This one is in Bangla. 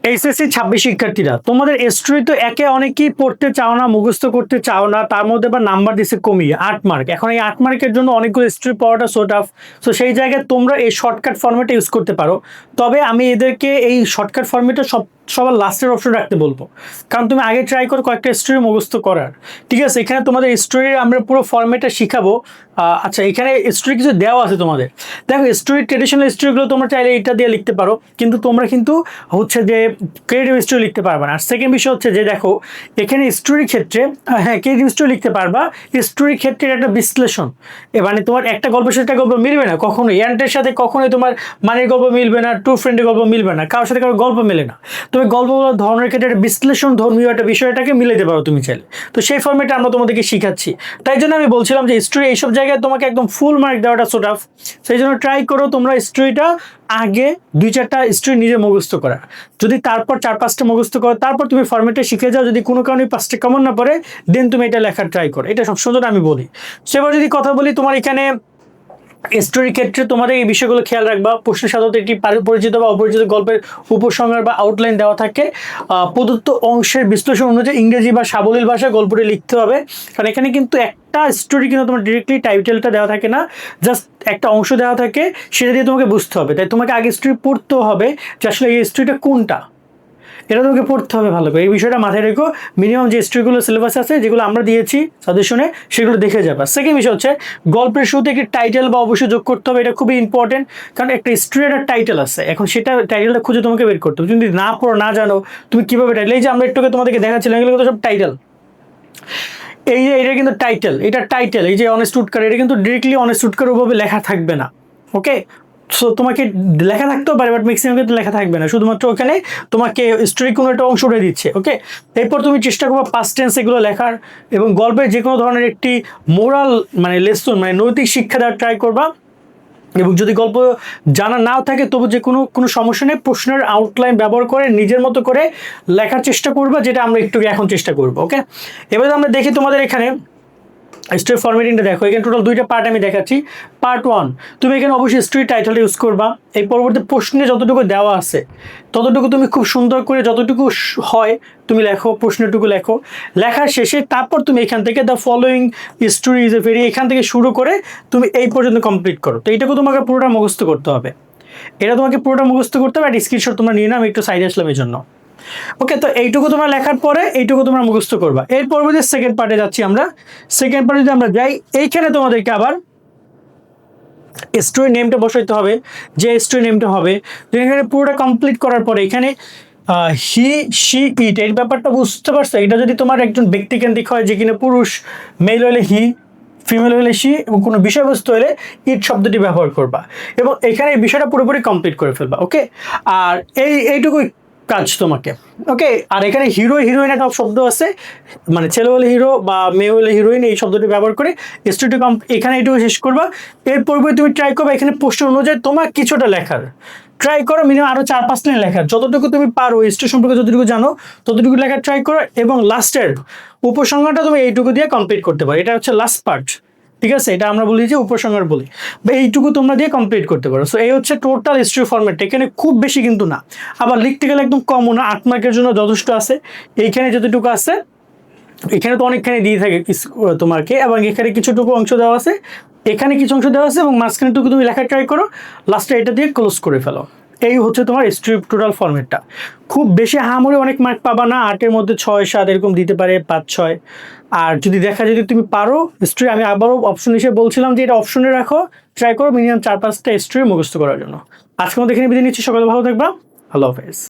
এইচএসসি 26 শিক্ষার্থীরা তোমাদের স্টোরি তো একে অনেকেই পড়তে চাও না, মুখস্থ করতে চাও না, তার মধ্যে আবার নাম্বার দিছে কমিয়ে 8 মার্ক। এখন এই 8 মার্কের জন্য অনেকগুলো স্টোরি পড়াটা সো টাফ। সো সেই জায়গায় তোমরা এই শর্টকাট ফর্মেটটা ইউজ করতে পারো। তবে আমি এদেরকে এই শর্টকাট ফর্মেটটা সবার লাস্টের অপশন রাখতে বলবো, কারণ তুমি আগে ট্রাই করো কয়েকটা স্টোরি মুখস্থ করার। ঠিক আছে, এখানে তোমাদের স্টোরির আমরা পুরো ফর্মেটটা শিখাবো। আচ্ছা, এখানে স্টোরি কিছু দেওয়া আছে তোমাদের। দেখো, স্টোরি ট্রেডিশনাল স্টোরিগুলো তোমরা চাইলে এটা দিয়ে লিখতে পারো, কিন্তু তোমরা কিন্তু হচ্ছে যে ক্রিয়েটিভ স্টোরি লিখতে পারবা না। আর সেকেন্ড বিষয় হচ্ছে যে দেখো, এখানে স্টোরির ক্ষেত্রে হ্যাঁ ক্রিয়েটিভ স্টোরি লিখতে পারবা। স্টোরির ক্ষেত্রে একটা বিশ্লেষণ, মানে তোমার একটা গল্পের সাথে একটা গল্প মিলবে না কখনোই, অ্যান্টের সাথে কখনোই তোমার মানের গল্প মিলবে না, টু ফ্রেন্ডের গল্প মিলবে না, কারোর সাথে কারোর গল্প মেলে না। তবে গল্পগুলোর ধরনের ক্ষেত্রে একটা বিশ্লেষণ ধর্মীয় একটা বিষয়টাকে মিলাতে পারো তুমি চাইলে। তো সেই ফর্মেটে আমরা তোমাদেরকে শিখাচ্ছি। তাই জন্য আমি বলছিলাম যে স্টোরি এইসব জায়গায় তোমাকে একদম ফুল মার্ক দেওয়াটা সো টাফ। সেই জন্য ট্রাই করো তোমরা স্টোরিটা আগে 2-4টা স্টোরি নিজে মুখস্থ করা। যদি তারপর 4-5টা মুখস্থ করো, তারপর তুমি ফর্মেটে শিখে যাও, যদি কোনো কারণে 5টা কমন না পড়ে দেন তুমি এটা লেখার ট্রাই করো। এটা সবসময় আমি বলি। সেবার যদি কথা বলি, তোমার এখানে স্টোরির ক্ষেত্রে তোমাদের এই বিষয়গুলো খেয়াল রাখবা। প্রশ্নের সাধারণত একটি পরিচিত বা অপরিচিত গল্পের উপসংহার বা আউটলাইন দেওয়া থাকে। প্রদত্ত অংশের বিশ্লেষণ অনুযায়ী ইংরেজি বা সাবলীল ভাষায় গল্পটি লিখতে হবে। কারণ এখানে কিন্তু একটা স্টোরি কিন্তু তোমার ডিরেক্টলি টাইটেলটা দেওয়া থাকে না, জাস্ট একটা অংশ দেওয়া থাকে, সেটা দিয়ে তোমাকে বুঝতে হবে। তাই তোমাকে আগে স্টোরি পড়তেও হবে যে আসলে এই স্টোরিটা কোনটা, এটা তোমাকে পড়তে হবে ভালো করে। এই বিষয়টা মাথায় রেখো। মিনিমাম যে স্টোরিগুলো সিলেবাস আছে, যেগুলো আমরা দিয়েছি সাজেশনে, সেগুলো দেখে যাবা। সেকেন্ড বিষয় হচ্ছে গল্পের শুরুতে একটি টাইটেল বা অবশ্যই যোগ করতে হবে। এটা খুবই ইম্পর্টেন্ট, কারণ একটা স্টোরির একটা টাইটেল আছে, এখন সেটা টাইটেলটা খুঁজে তোমাকে বের করতে হবে। যদি না পড়ো, না জানো তুমি কীভাবে টাইটেল, এই যে আমরা একটু তোমাদেরকে দেখাচ্ছিলাম, এগুলো কিন্তু সব টাইটেল। এই যে এটা কিন্তু টাইটেল, এটা টাইটেল। এই যে অনেস্ট উডকার, এটা কিন্তু ডিরেক্টলি অনেস্ট উডকার ওভাবে লেখা থাকবে না। ওকে, সো তোমাকে লেখা থাকতেও পারে, বাট ম্যাক্সিমাম কিন্তু লেখা থাকবে না, শুধুমাত্র ওখানে তোমাকে স্টোরি কোনো একটা অংশ উঠে দিচ্ছে। ওকে, এরপর তুমি চেষ্টা করবো পাস্ট টেন্স এগুলো লেখার, এবং গল্পের যে কোনো ধরনের একটি মোরাল মানে লেসন মানে নৈতিক শিক্ষা দেওয়ার ট্রাই করবা। এবং যদি গল্প জানা নাও থাকে, তবু যে কোনো সমস্যা নেই, প্রশ্নের আউটলাইন ব্যবহার করে নিজের মতো করে লেখার চেষ্টা করবা, যেটা আমরা একটু এখন চেষ্টা করবো। ওকে, এবারে আমরা দেখি তোমাদের এখানে স্টোরি ফরম্যাটিংটা দেখো। এখানে টোটাল 2টা পার্ট আমি দেখাচ্ছি। পার্ট 1, তুমি এখানে অবশ্যই স্টোরি টাইটেলটা ইউজ করবা। এই পরবর্তী প্রশ্নে যতটুকু দেওয়া আছে ততটুকু তুমি খুব সুন্দর করে যতটুকু হয় তুমি লেখো, প্রশ্নটুকু লেখো। লেখার শেষে তারপর তুমি এখান থেকে the following story is a very, এখান থেকে শুরু করে তুমি এই পর্যন্ত কমপ্লিট করো। তো এইটাকে তোমাকে পুরোটা মুখস্থ করতে হবে। এটা তোমাকে পুরোটা মুখস্থ করতে হবে। আর স্ক্রিনশট তোমরা নিয়ে নাও, আমি একটু সাইডে আসলাম এই জন্য। ওকে, তো এইটুকু তোমরা লেখার পরে এইটুকু তোমরা মুখস্থ করবা। এর পরবর্তী সেকেন্ড পার্টে যাচ্ছি আমরা। সেকেন্ড পার্টে যদি আমরা যাই, এইখানে তোমাদেরকে আবার স্টোরি নেমটা বসাইতে হবে, যে স্টোরি নেমটা হবে। তো এখানে পুরোটা কমপ্লিট করার পরে এখানে হি শি ইট, এই ব্যাপারটা বুঝতে পারছো? এটা যদি তোমার একজন ব্যক্তিকেন্দ্রিক হয়, যে কিনা পুরুষ, মেল হলে হি, ফিমেল হলে শি, এবং কোনো বিষয়বস্তু হলে ইট শব্দটি ব্যবহার করবা, এবং এখানে এই বিষয়টা পুরোপুরি কমপ্লিট করে ফেলবা। ওকে, আর এইটুকুই কাজ তোমাকে। ওকে, আর এখানে হিরো হিরোইন একটা শব্দ আছে, মানে ছেলে হলে হিরো বা মেয়ে হলে হিরোইন, এই শব্দটি ব্যবহার করে স্টোরিটি এখানে এইটুকু শেষ করবা। এর পূর্বে তুমি ট্রাই করবে এখানে প্রশ্ন অনুযায়ী তোমার কিছুটা লেখার ট্রাই করো, মিনিমাম আরও 4-5 লাইন লেখার, যতটুকু তুমি পারো স্টোরি সম্পর্কে যতটুকু জানো ততটুকু লেখার ট্রাই করো। এবং লাস্টের উপসংহারটা তুমি এইটুকু দিয়ে কমপ্লিট করতে পারো। এটা হচ্ছে লাস্ট পার্ট। ঠিক আছে, এটা আমরা বলি যে উপসংহার বলি, বা এইটুকু তোমরা দিয়ে কমপ্লিট করতে পারো। সো এই হচ্ছে টোটাল স্টোরি ফরম্যাট। এখানে খুব বেশি কিন্তু না, আবার লিখতে গেলে একদম কমও না, 8 মার্কের জন্য যথেষ্ট আছে। এইখানে যতটুকু আছে, এখানে তো অনেকখানি দিয়ে থাকে তোমাকে, এবং এখানে কিছুটুকু অংশ দেওয়া আছে, এখানে কিছু অংশ দেওয়া আছে, এবং মাঝখানেটুকু তুমি লেখা ট্রাই করো, লাস্টে এটা দিয়ে ক্লোজ করে ফেলো। এই হচ্ছে তোমার স্টোরি টোটাল ফরম্যাটটা। খুব বেশি হামরে অনেক মার্ক পাবা না, 8-এর মধ্যে 6-7 এরকম দিতে পারে, 5-6। আর যদি যদি তুমি পারো স্টোরি, আমি আবারও অপশন হিসেবে বলছিলাম যে এটা অপশনে রাখো, ট্রাই করো মিনিমাম 4-5টা স্টোরি মুখস্থ করার জন্য। আজকে মধ্যে এখানে বিদায় নিচ্ছি। সকালে ভালো থাকবা। আল্লাহ হাফেজ।